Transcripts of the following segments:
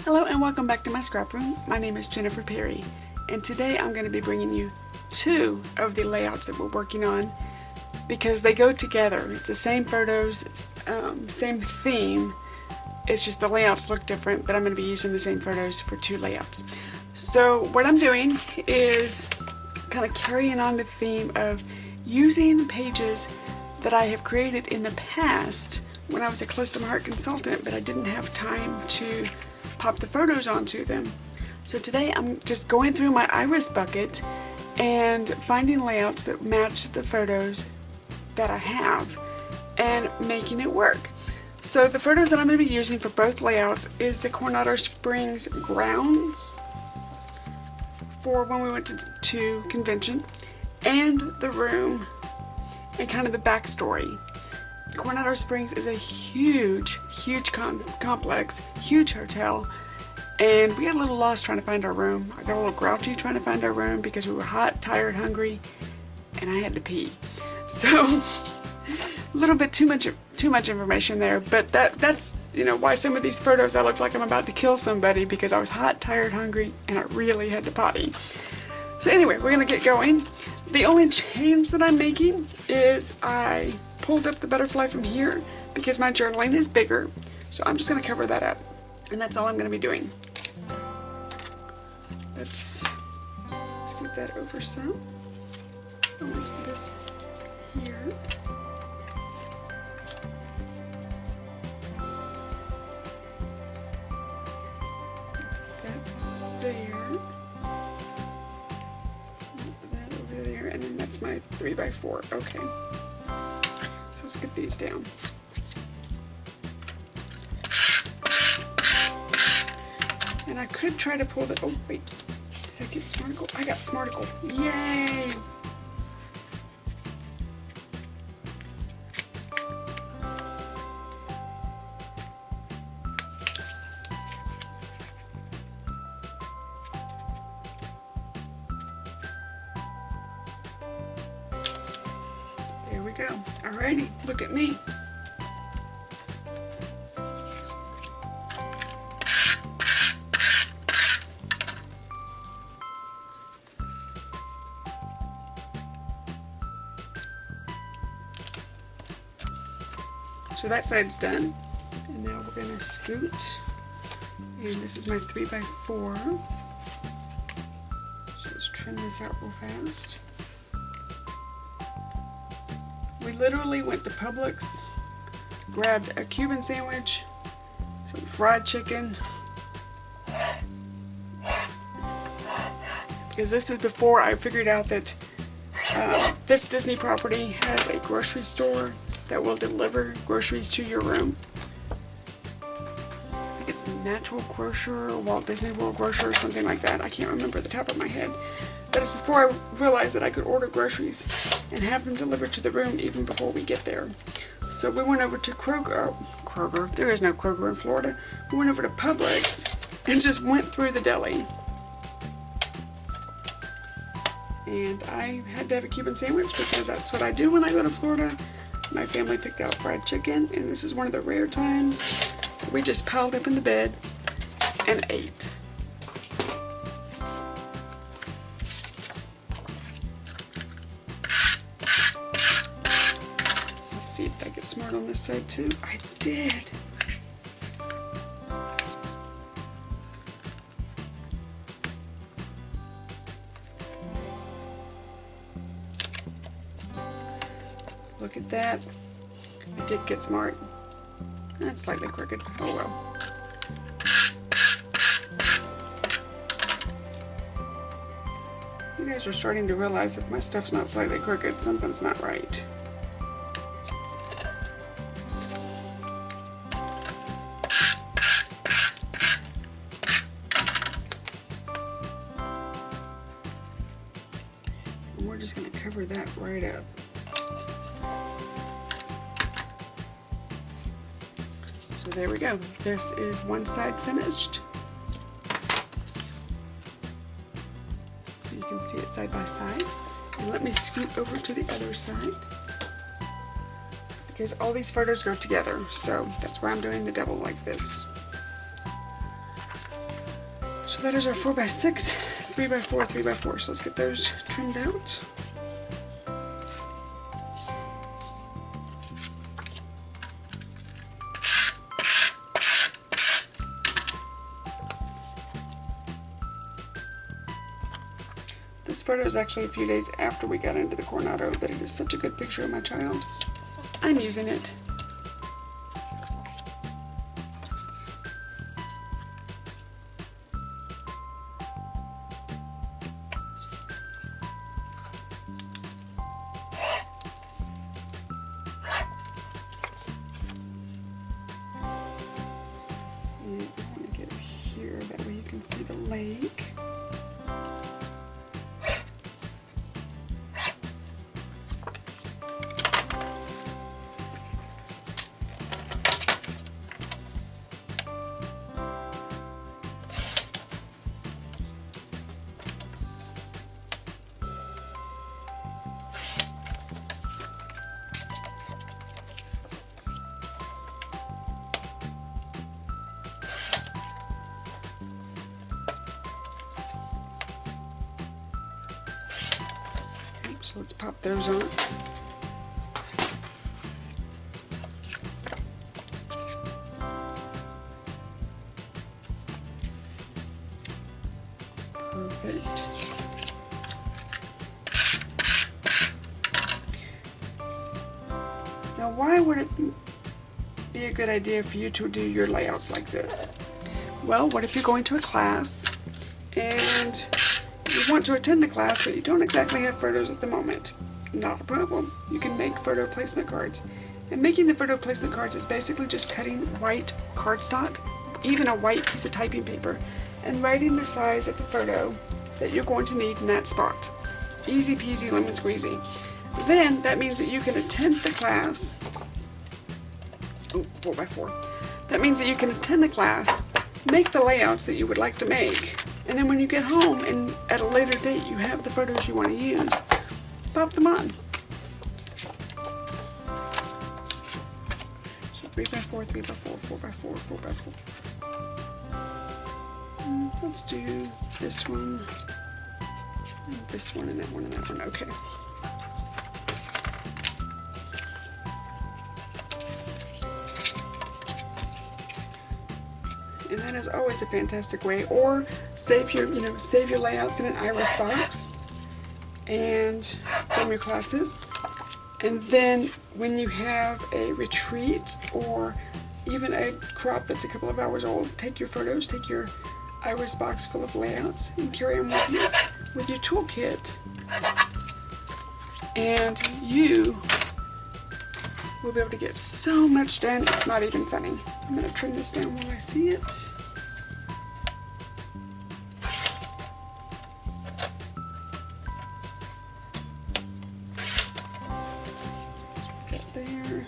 Hello and welcome back to my scrap room. My name is Jennifer Perry, and today I'm going to be bringing you two of the layouts that we're working on because they go together. It's the same photos, same theme, it's just the layouts look different, but I'm going to be using the same photos for two layouts. So what I'm doing is kind of carrying on the theme of using pages that I have created in the past when I was a Close to My Heart consultant, but I didn't have time to pop the photos onto them. So today I'm just going through my Iris bucket and finding layouts that match the photos that I have and making it work. So the photos that I'm going to be using for both layouts is the Coronado Springs grounds for when we went to convention, and the room and kind of the backstory. Coronado Springs is a huge complex, huge hotel, and we got a little lost trying to find our room. I got a little grouchy trying to find our room because we were hot, tired, hungry, and I had to pee. So a little bit too much information there, but that's why some of these photos I look like I'm about to kill somebody, because I was hot, tired, hungry, and I really had to potty. So anyway, we're gonna get going. The only change that I'm making is I pulled up the butterfly from here because my journaling is bigger, so I'm just going to cover that up, and that's all I'm going to be doing. Let's scoot that over some. I want this here. Put that there. Put that over there, and then that's my 3x4. Okay. Let's get these down. And I could try to pull the, oh wait, did I get Smarticle? I got Smarticle. Yay! There we go. Alrighty, look at me. So that side's done. And now we're going to scoot. And this is my 3x4. So let's trim this out real fast. We literally went to Publix, grabbed a Cuban sandwich, some fried chicken, because this is before I figured out that this Disney property has a grocery store that will deliver groceries to your room. I think it's Natural Grocer or Walt Disney World Grocer or something like that. I can't remember the top of my head. But it's before I realized that I could order groceries and have them delivered to the room even before we get there. So we went over to Kroger. There is no Kroger in Florida. We went over to Publix and just went through the deli. And I had to have a Cuban sandwich because that's what I do when I go to Florida. My family picked out fried chicken, and this is one of the rare times we just piled up in the bed and ate. See if I get smart on this side too. I did. Look at that. I did get smart. That's slightly crooked. Oh well. You guys are starting to realize if my stuff's not slightly crooked, something's not right. And we're just going to cover that right up. So there we go. This is one side finished. So you can see it side by side. And let me scoot over to the other side, because all these photos go together, so that's why I'm doing the double like this. So that is our 4x6, 3x4, 3x4. So let's get those trimmed out. This photo is actually a few days after we got into the Coronado, but it is such a good picture of my child. I'm using it. And I want to get it here, that way you can see the lake. So let's pop those on. Perfect. Now, why would it be a good idea for you to do your layouts like this? Well, what if you're going to a class and you want to attend the class, but you don't exactly have photos at the moment? Not a problem. You can make photo placement cards. And making the photo placement cards is basically just cutting white cardstock, even a white piece of typing paper, and writing the size of the photo that you're going to need in that spot. Easy peasy lemon squeezy. Then that means that you can attend the class. Oh, 4x4. That means that you can attend the class, make the layouts that you would like to make, and then when you get home and at a later date you have the photos you want to use, pop them on. So 3x4, 3x4, 4x4, 4x4. Let's do this one, and that one, and that one. Okay. And that is always a fantastic way. Or save your layouts in an iris box and from your classes. And then when you have a retreat or even a crop that's a couple of hours old, take your photos, take your iris box full of layouts and carry them with you with your toolkit. And you will be able to get so much done, it's not even funny. I'm going to trim this down while I see it. Get there.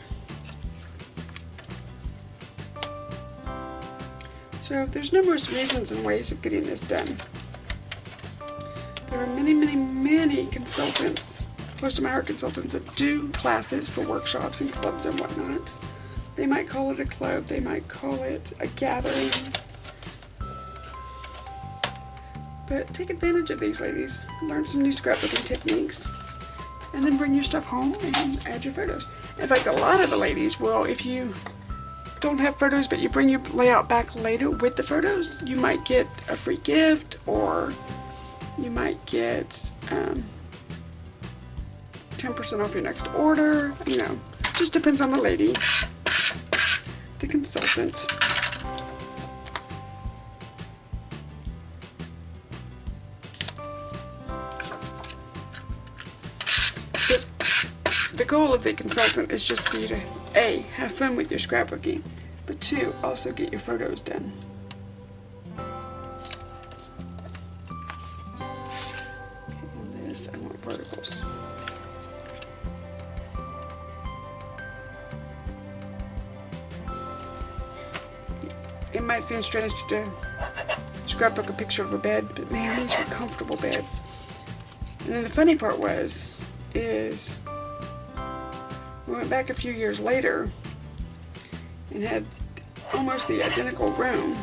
So there's numerous reasons and ways of getting this done. There are many, many, many consultants, most of my art consultants, that do classes for workshops and clubs and whatnot. They might call it a club, they might call it a gathering. But take advantage of these, ladies. Learn some new scrapbooking techniques, and then bring your stuff home and add your photos. In fact, a lot of the ladies will, if you don't have photos but you bring your layout back later with the photos, you might get a free gift, or you might get 10% off your next order. You know, just depends on the lady, the consultant. But the goal of the consultant is just for you to A, have fun with your scrapbooking, but 2, also get your photos done. Okay, and this, I want verticals. It might seem strange to scrapbook a picture of a bed, but man, these were comfortable beds. And then the funny part is we went back a few years later and had almost the identical room.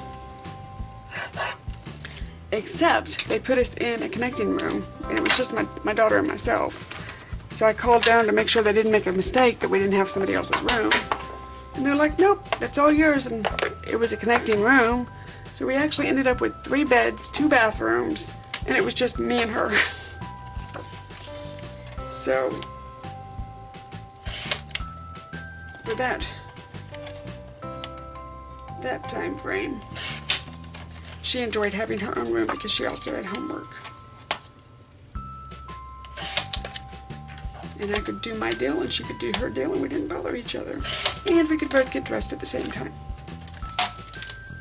except they put us in a connecting room, and it was just my daughter and myself. So I called down to make sure they didn't make a mistake, that we didn't have somebody else's room. And they're like, nope, that's all yours. And it was a connecting room. So we actually ended up with 3 beds, 2 bathrooms, and it was just me and her. So, for that time frame, she enjoyed having her own room because she also had homework. And I could do my deal and she could do her deal, and we didn't bother each other. And we could both get dressed at the same time,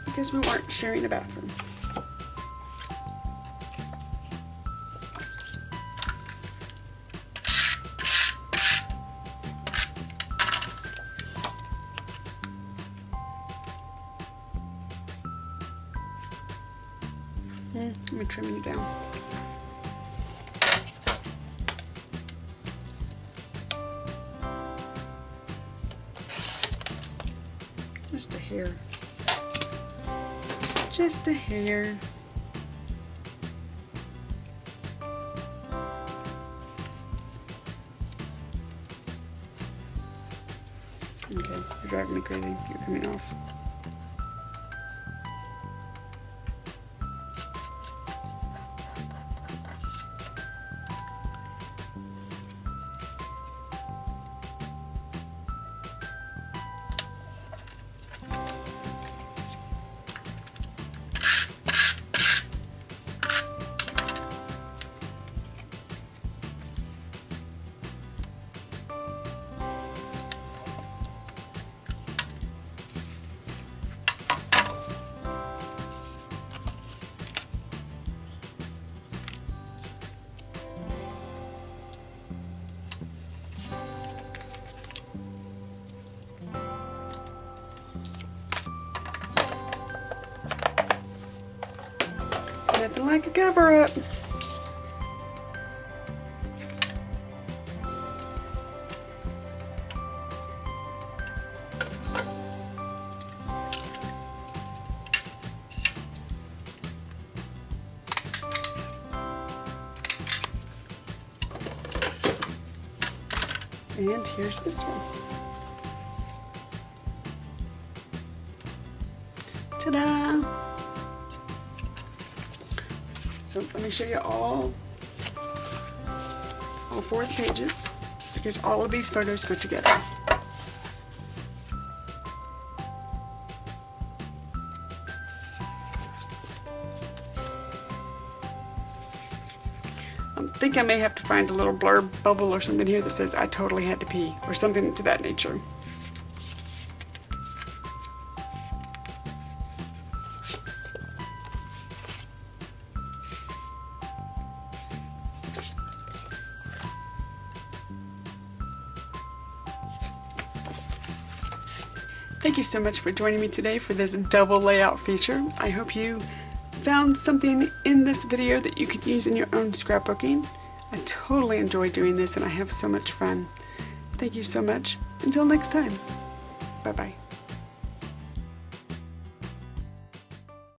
because we weren't sharing a bathroom. Let me trim you down. Just a hair. Just a hair. Okay, you're driving me crazy. You're coming off. Nothing like a cover-up. And here's this one. Ta-da! So let me show you all 4 of the pages, because all of these photos go together. I think I may have to find a little blurb bubble or something here that says I totally had to pee, or something to that nature. Thank you so much for joining me today for this double layout feature. I hope you found something in this video that you could use in your own scrapbooking. I totally enjoy doing this and I have so much fun. Thank you so much. Until next time. Bye-bye.